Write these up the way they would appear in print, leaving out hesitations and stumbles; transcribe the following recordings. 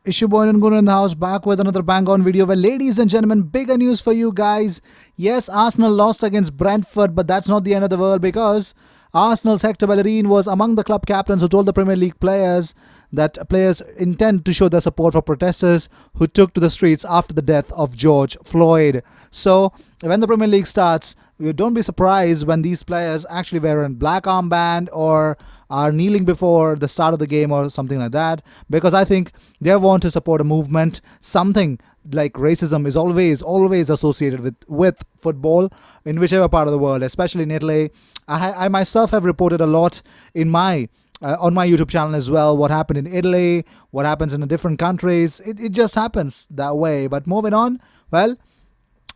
Issue Boy and Guru in the house, back with another bang on video. Well, ladies and gentlemen, bigger news for you guys. Yes, Arsenal lost against Brentford, but that's not the end of the world because Arsenal's Hector Bellerin was among the club captains who told the Premier League players that players intend to show their support for protesters who took to the streets after the death of George Floyd. So, when the Premier League starts, don't be surprised when these players actually wear a black armband or are kneeling before the start of the game or something like that, because I think they want to support a movement. Something like racism is always associated with football in whichever part of the world, especially in Italy. I myself have reported a lot in my on my YouTube channel as well, what happened in Italy, what happens in the different countries. It just happens that way. But moving on, well,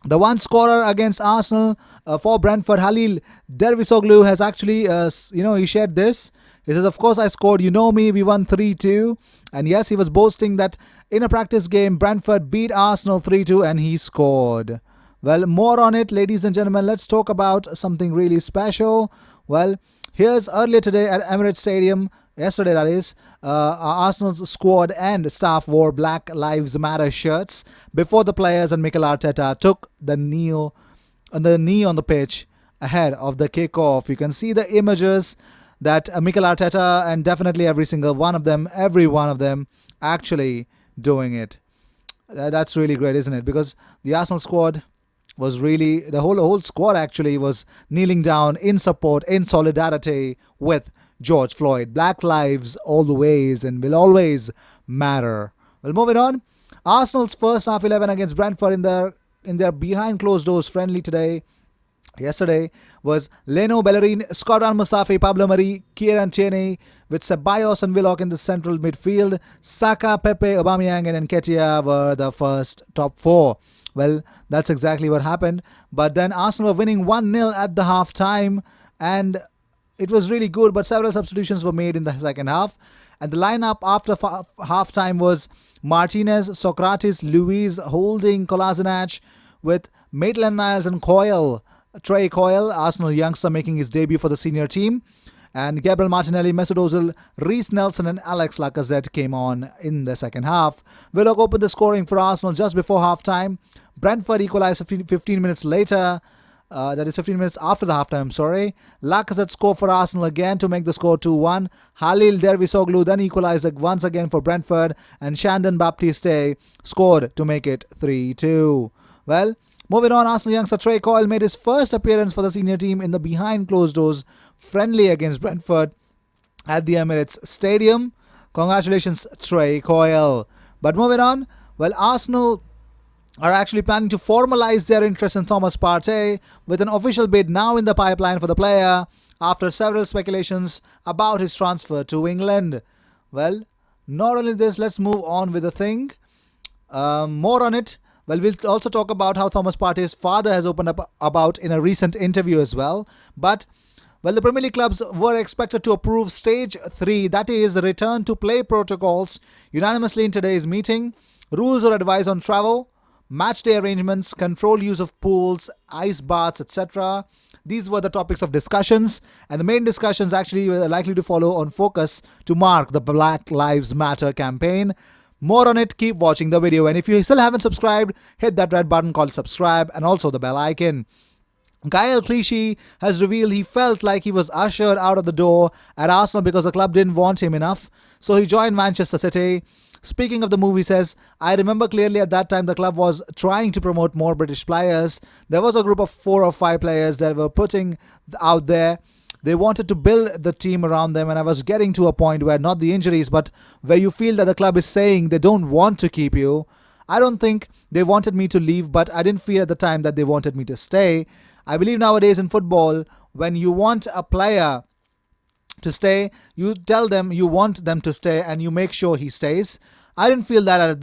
the one scorer against Arsenal for Brentford, Halil Dervisoglu, has actually, he shared this. He says, of course, I scored. You know me. We won 3-2. And yes, he was boasting that in a practice game, Brentford beat Arsenal 3-2 and he scored. Well, more on it, ladies and gentlemen. Let's talk about something really special. Well, here's earlier today at Emirates Stadium, yesterday that is, Arsenal's squad and staff wore Black Lives Matter shirts before the players and Mikel Arteta took the knee on the pitch ahead of the kickoff. You can see the images that Mikel Arteta and definitely every one of them actually doing it. That's really great, isn't it? Because the Arsenal squad was really, the whole squad actually was kneeling down in support, in solidarity with George Floyd. Black lives always and will always matter. Well, moving on. Arsenal's first half 11 against Brentford in their behind closed doors friendly yesterday was Leno, Bellerin, Scotland Mustafi, Pablo Mari, Kieran Tierney, with Ceballos and Willock in the central midfield. Saka, Pepe, Aubameyang and Nketiah were the first top four. Well, that's exactly what happened. But then Arsenal were winning 1-0 at the half time, and it was really good, but several substitutions were made in the second half. And the lineup after half time was Martinez, Socrates, Luiz, Holding, Kolasinac, with Maitland-Niles and Trey Coyle, Arsenal youngster making his debut for the senior team. And Gabriel Martinelli, Mesut Ozil, Reece Nelson and Alex Lacazette came on in the second half. Willock opened the scoring for Arsenal just before half-time. Brentford equalized 15 minutes later. That is 15 minutes after the halftime, sorry. Lacazette scored for Arsenal again to make the score 2-1. Halil Dervisoglu then equalized once again for Brentford, and Shandon Baptiste scored to make it 3-2. Well, moving on, Arsenal youngster Trey Coyle made his first appearance for the senior team in the behind closed doors friendly against Brentford at the Emirates Stadium. Congratulations, Trey Coyle. But moving on, well, Arsenal are actually planning to formalize their interest in Thomas Partey, with an official bid now in the pipeline for the player after several speculations about his transfer to England. Well, not only this, let's move on with the thing. More on it. Well, we'll also talk about how Thomas Partey's father has opened up about in a recent interview as well. But, well, the Premier League clubs were expected to approve Stage 3, that is, the return to play protocols, unanimously in today's meeting. Rules or advice on travel, match day arrangements, controlled use of pools, ice baths, etc. These were the topics of discussions, and the main discussions actually were likely to follow on Focus to mark the Black Lives Matter campaign. More on it, keep watching the video, and if you still haven't subscribed, hit that red button called subscribe and also the bell icon. Gael Clichy has revealed he felt like he was ushered out of the door at Arsenal because the club didn't want him enough, so he joined Manchester City. Speaking of the move, he says, I remember clearly at that time the club was trying to promote more British players. There was a group of 4 or 5 players that were putting out there. They wanted to build the team around them, and I was getting to a point where not the injuries, but where you feel that the club is saying they don't want to keep you. I don't think they wanted me to leave, but I didn't feel at the time that they wanted me to stay. I believe nowadays in football, when you want a player to stay, you tell them you want them to stay and you make sure he stays. I didn't feel that at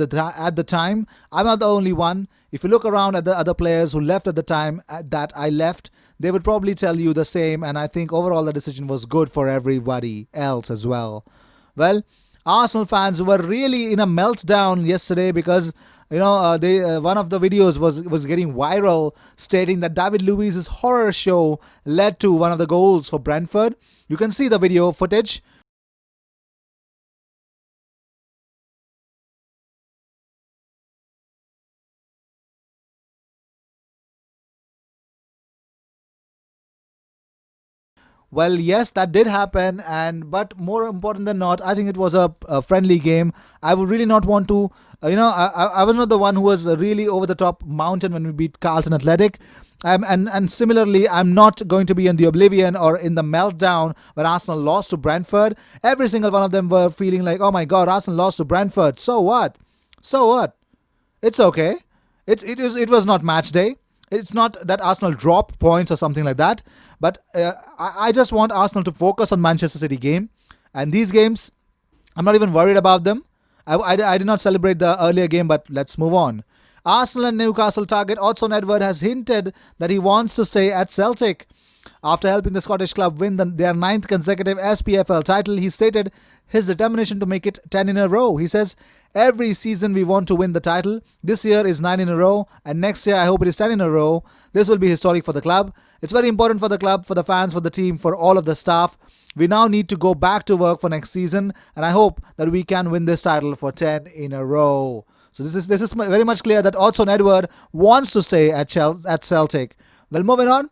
the time. I'm not the only one. If you look around at the other players who left at the time that I left, they would probably tell you the same, and I think overall the decision was good for everybody else as well. Well, Arsenal fans were really in a meltdown yesterday because one of the videos was getting viral, stating that David Luiz's horror show led to one of the goals for Brentford. You can see the video footage. Well, yes, that did happen, and but more important than not, I think it was a friendly game. I would really not want to, I was not the one who was really over the top mountain when we beat Carlton Athletic. And similarly, I'm not going to be in the oblivion or in the meltdown when Arsenal lost to Brentford. Every single one of them were feeling like, oh my God, Arsenal lost to Brentford. So what? So what? It's okay. It was not match day. It's not that Arsenal dropped points or something like that. But I just want Arsenal to focus on Manchester City game, and these games, I'm not even worried about them. I did not celebrate the earlier game, but let's move on. Arsenal and Newcastle target Odsonne Edouard has hinted that he wants to stay at Celtic. After helping the Scottish club win their ninth consecutive SPFL title, he stated his determination to make it 10 in a row. He says, every season we want to win the title. This year is 9 in a row, and next year I hope it is 10 in a row. This will be historic for the club. It's very important for the club, for the fans, for the team, for all of the staff. We now need to go back to work for next season, and I hope that we can win this title for 10 in a row. So this is very much clear that Odsonne Edouard wants to stay at Celtic. Well, moving on.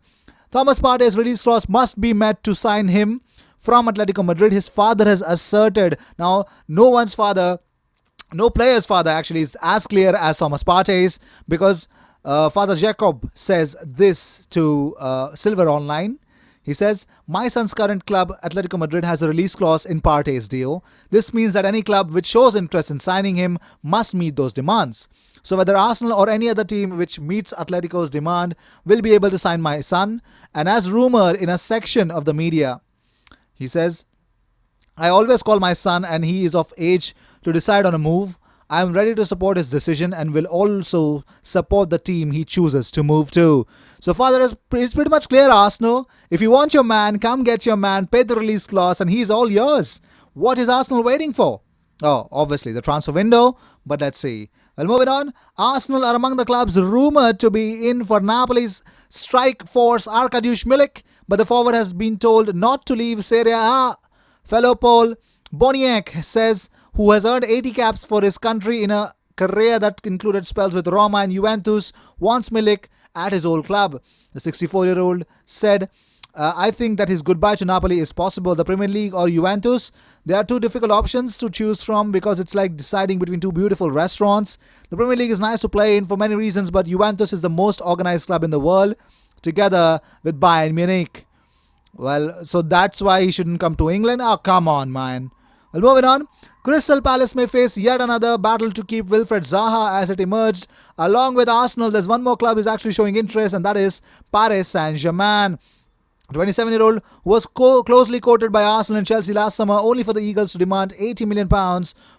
Thomas Partey's release clause must be met to sign him from Atletico Madrid. His father has asserted. Now, no player's father actually is as clear as Thomas Partey's, because Father Jacob says this to Silver Online. He says, my son's current club, Atletico Madrid, has a release clause in Partey's deal. This means that any club which shows interest in signing him must meet those demands. So whether Arsenal or any other team which meets Atletico's demand will be able to sign my son. And as rumored in a section of the media, he says, I always call my son and he is of age to decide on a move. I am ready to support his decision and will also support the team he chooses to move to. So father is pretty much clear, Arsenal. If you want your man, come get your man, pay the release clause and he's all yours. What is Arsenal waiting for? Oh, obviously the transfer window, but let's see. Well, moving on, Arsenal are among the clubs rumoured to be in for Napoli's strike force Arkadiusz Milik, but the forward has been told not to leave Serie A. Fellow Paul Boniek says, who has earned 80 caps for his country in a career that included spells with Roma and Juventus, wants Milik at his old club. The 64-year-old said, I think that his goodbye to Napoli is possible. The Premier League or Juventus, there are two difficult options to choose from because it's like deciding between two beautiful restaurants. The Premier League is nice to play in for many reasons, but Juventus is the most organized club in the world, together with Bayern Munich. Well, so that's why he shouldn't come to England. Oh, come on, man. Well, moving on. Crystal Palace may face yet another battle to keep Wilfried Zaha as it emerged. Along with Arsenal, there's one more club who is actually showing interest, and that is Paris Saint-Germain. 27-year-old who was closely quoted by Arsenal and Chelsea last summer, only for the Eagles to demand £80 million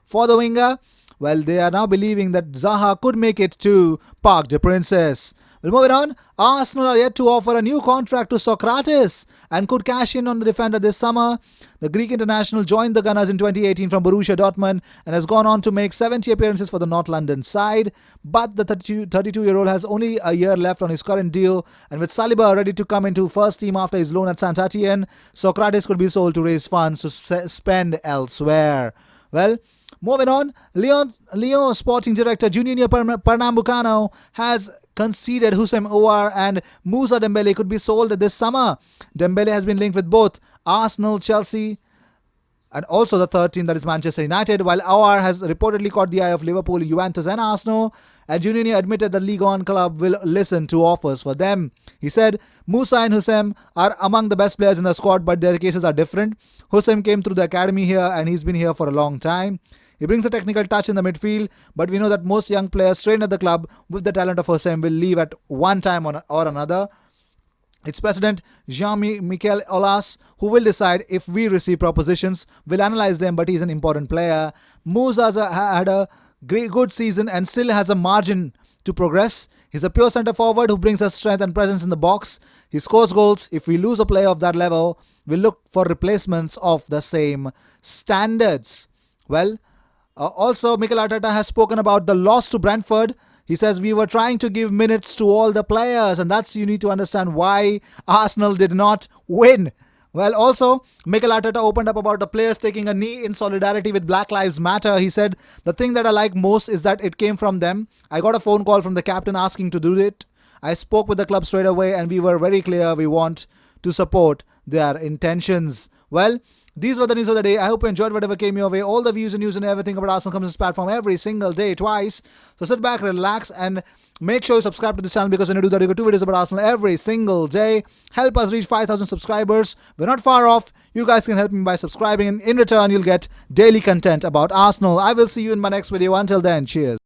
for the winger. Well, they are now believing that Zaha could make it to Parc des Princes. Well, moving on, Arsenal are yet to offer a new contract to Socrates and could cash in on the defender this summer. The Greek international joined the Gunners in 2018 from Borussia Dortmund and has gone on to make 70 appearances for the North London side. But the 32-year-old has only a year left on his current deal, and with Saliba ready to come into first team after his loan at Saint-Etienne, Socrates could be sold to raise funds to spend elsewhere. Well, moving on, Lyon sporting director Juninho Pernambucano has conceded Houssem Aouar and Moussa Dembele could be sold this summer. Dembele has been linked with both Arsenal, Chelsea, and also the third team, that is Manchester United, while Aouar has reportedly caught the eye of Liverpool, Juventus and Arsenal, and Juninho admitted the Ligue 1 club will listen to offers for them. He said, Moussa and Houssem are among the best players in the squad, but their cases are different. Houssem came through the academy here and he's been here for a long time. He brings a technical touch in the midfield, but we know that most young players trained at the club with the talent of Houssem will leave at one time or another. Its president, Jean-Michel Aulas, who will decide if we receive propositions, will analyze them, but he's an important player. Moussa had a good season and still has a margin to progress. He's a pure centre forward who brings us strength and presence in the box. He scores goals. If we lose a player of that level, we'll look for replacements of the same standards. Well, also, Mikel Arteta has spoken about the loss to Brentford. He says we were trying to give minutes to all the players, and you need to understand why Arsenal did not win. Well, also, Mikel Arteta opened up about the players taking a knee in solidarity with Black Lives Matter. He said, the thing that I like most is that it came from them. I got a phone call from the captain asking to do it. I spoke with the club straight away and we were very clear we want to support their intentions. Well, these were the news of the day. I hope you enjoyed whatever came your way. All the views and news and everything about Arsenal comes on this platform every single day, twice. So sit back, relax, and make sure you subscribe to this channel, because when you do that, you get 2 videos about Arsenal every single day. Help us reach 5,000 subscribers. We're not far off. You guys can help me by subscribing, and in return, you'll get daily content about Arsenal. I will see you in my next video. Until then, cheers.